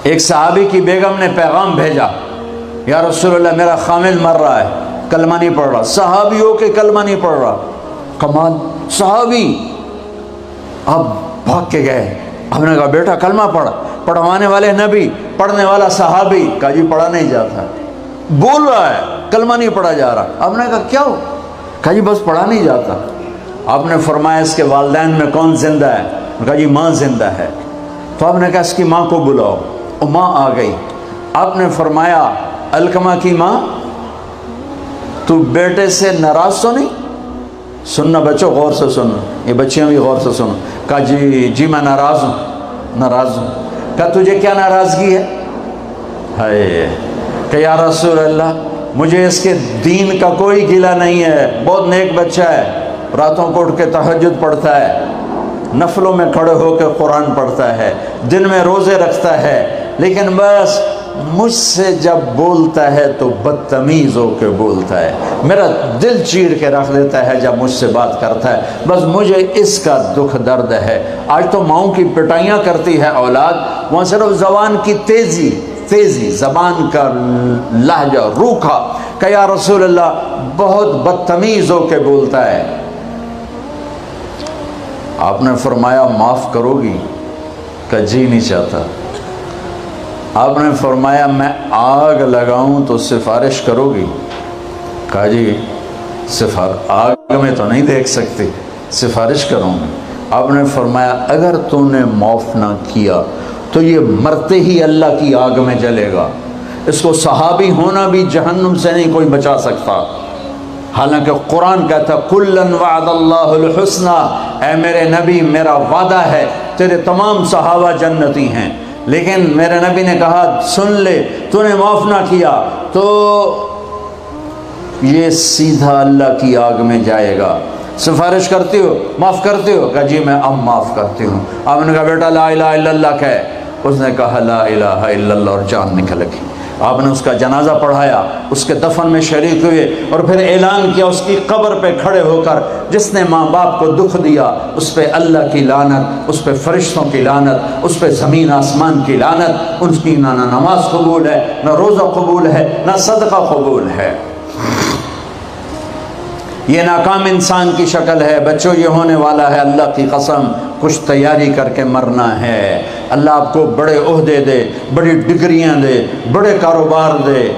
ایک صحابی کی بیگم نے پیغام بھیجا، یا رسول اللہ میرا خامل مر رہا ہے، کلمہ نہیں پڑھ رہا۔ صحابی ہو کے کلمہ نہیں پڑھ رہا، کمال، صحابی۔ اب بھاگ کے گئے، ہم نے کہا بیٹا کلمہ پڑھ، پڑھوانے والے نبی، پڑھنے والا صحابی۔ کہا جی پڑھا نہیں جاتا، بول رہا ہے کلمہ نہیں پڑھا جا رہا۔ ہم نے کہا کیا ہو؟ کہا جی بس پڑھا نہیں جاتا۔ آپ نے فرمایا اس کے والدین میں کون زندہ ہے؟ کہا جی ماں زندہ ہے۔ تو آپ نے کہا اس کی ماں کو بلاؤ، وہ ماں آ گئی۔ آپ نے فرمایا علقمہ کی ماں تو بیٹے سے ناراض تو نہیں؟ سننا بچوں، غور سے سننا، یہ بچیاں بھی غور سے سننا۔ کہا جی میں ناراض ہوں، ناراض ہوں۔ کہا تجھے کیا ناراضگی ہے؟ ہائے، کہ یا رسول اللہ مجھے اس کے دین کا کوئی گلہ نہیں ہے، بہت نیک بچہ ہے، راتوں کو اٹھ کے تہجد پڑھتا ہے، نفلوں میں کھڑے ہو کے قرآن پڑھتا ہے، دن میں روزے رکھتا ہے، لیکن بس مجھ سے جب بولتا ہے تو بدتمیز ہو کے بولتا ہے، میرا دل چیر کے رکھ دیتا ہے جب مجھ سے بات کرتا ہے، بس مجھے اس کا دکھ درد ہے۔ آج تو ماؤں کی پٹائیاں کرتی ہے اولاد، وہاں صرف زبان کی تیزی، زبان کا لہجہ روکھا، کہ یا رسول اللہ بہت بدتمیز ہو کے بولتا ہے۔ آپ نے فرمایا معاف کرو گی؟ کہ جی نہیں چاہتا۔ آپ نے فرمایا میں آگ لگاؤں تو سفارش کرو گی؟ کہا جی آگ میں تو نہیں دیکھ سکتی، سفارش کروں گی۔ آپ نے فرمایا اگر تو نے معاف نہ کیا تو یہ مرتے ہی اللہ کی آگ میں جلے گا، اس کو صحابی ہونا بھی جہنم سے نہیں کوئی بچا سکتا۔ حالانکہ قرآن کہتا کُلًّا وعد اللہ الحسنى، اے میرے نبی میرا وعدہ ہے تیرے تمام صحابہ جنتی ہیں، لیکن میرے نبی نے کہا سن لے، تو نے معاف نہ کیا تو یہ سیدھا اللہ کی آگ میں جائے گا۔ سفارش کرتی ہو، معاف کرتی ہو؟ کہا جی میں اب معاف کرتی ہوں۔ آپ نے کہا بیٹا لا الہ الا اللہ کہے۔ اس نے کہا لا الہ الا اللہ اور جان نکل گئی۔ آپ نے اس کا جنازہ پڑھایا، اس کے دفن میں شریک ہوئے، اور پھر اعلان کیا اس کی قبر پہ کھڑے ہو کر جس نے ماں باپ کو دکھ دیا اس پہ اللہ کی لعنت، اس پہ فرشتوں کی لعنت، اس پہ زمین آسمان کی لعنت، ان کی نہ نماز قبول ہے، نہ روزہ قبول ہے، نہ صدقہ قبول ہے۔ یہ ناکام انسان کی شکل ہے۔ بچوں یہ ہونے والا ہے، اللہ کی قسم کچھ تیاری کر کے مرنا ہے۔ اللہ آپ کو بڑے عہدے دے، بڑی ڈگریاں دے، بڑے کاروبار دے،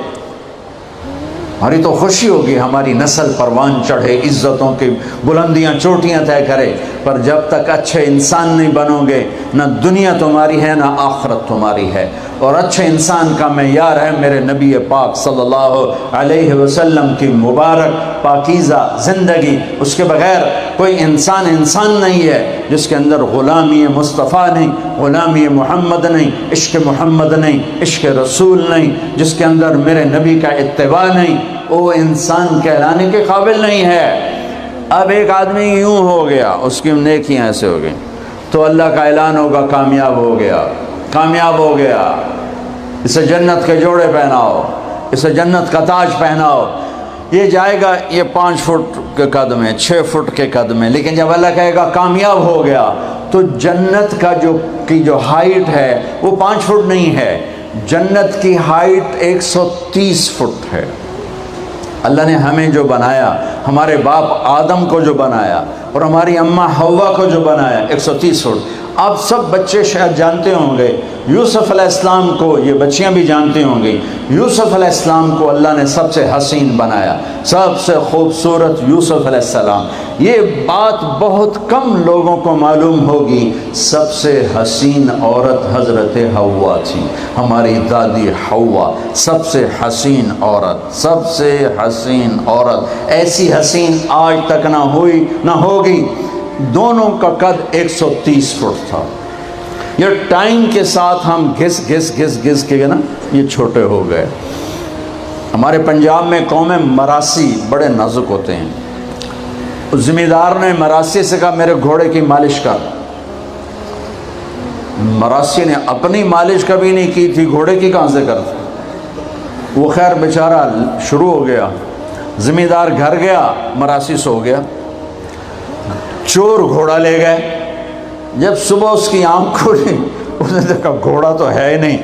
ہماری تو خوشی ہوگی، ہماری نسل پروان چڑھے، عزتوں کی بلندیاں چوٹیاں طے کرے، پر جب تک اچھے انسان نہیں بنو گے نہ دنیا تمہاری ہے نہ آخرت تمہاری ہے۔ اور اچھے انسان کا معیار ہے میرے نبی پاک صلی اللہ علیہ وسلم کی مبارک پاکیزہ زندگی۔ اس کے بغیر کوئی انسان نہیں ہے جس کے اندر غلامی مصطفیٰ نہیں، غلامی محمد نہیں، عشق محمد نہیں، عشق رسول نہیں، جس کے اندر میرے نبی کا اتباع نہیں، وہ انسان کہلانے کے قابل نہیں ہے۔ اب ایک آدمی یوں ہو گیا، اس کی نیکیاں ایسے ہو گئیں تو اللہ کا اعلان ہوگا کامیاب ہو گیا، کامیاب ہو گیا، اسے جنت کے جوڑے پہناؤ، اسے جنت کا تاج پہناؤ۔ یہ جائے گا، یہ 5 فٹ کے قدم ہے، 6 فٹ کے قدم ہے، لیکن جب اللہ کہے گا کامیاب ہو گیا تو جنت کا جو ہائٹ ہے وہ 5 فٹ نہیں ہے، جنت کی ہائٹ 130 فٹ ہے۔ اللہ نے ہمیں جو بنایا، ہمارے باپ آدم کو جو بنایا اور ہماری اماں حوا کو جو بنایا، 130 فٹ۔ آپ سب بچے شاید جانتے ہوں گے یوسف علیہ السلام کو، یہ بچیاں بھی جانتی ہوں گی، یوسف علیہ السلام کو اللہ نے سب سے حسین بنایا، سب سے خوبصورت یوسف علیہ السلام۔ یہ بات بہت کم لوگوں کو معلوم ہوگی، سب سے حسین عورت حضرت حوا تھی، ہماری دادی حوا، سب سے حسین عورت، سب سے حسین عورت، ایسی حسین آج تک نہ ہوئی نہ ہوگی۔ دونوں کا قد 130 فٹ تھا۔ یہ ٹائم کے ساتھ ہم گھس کے نا یہ چھوٹے ہو گئے۔ ہمارے پنجاب میں قوم مراسی بڑے نازک ہوتے ہیں۔ اس ذمہ دار نے مراسی سے کہا میرے گھوڑے کی مالش کر۔ مراسی نے اپنی مالش کبھی نہیں کی تھی، گھوڑے کی کہاں سے کرتا؟ وہ خیر بیچارہ شروع ہو گیا، ذمہ دار گھر گیا، مراسی سو گیا، چور گھوڑا لے گئے۔ جب صبح اس کی آنکھ کھلی اس نے دیکھا گھوڑا تو ہے ہی نہیں۔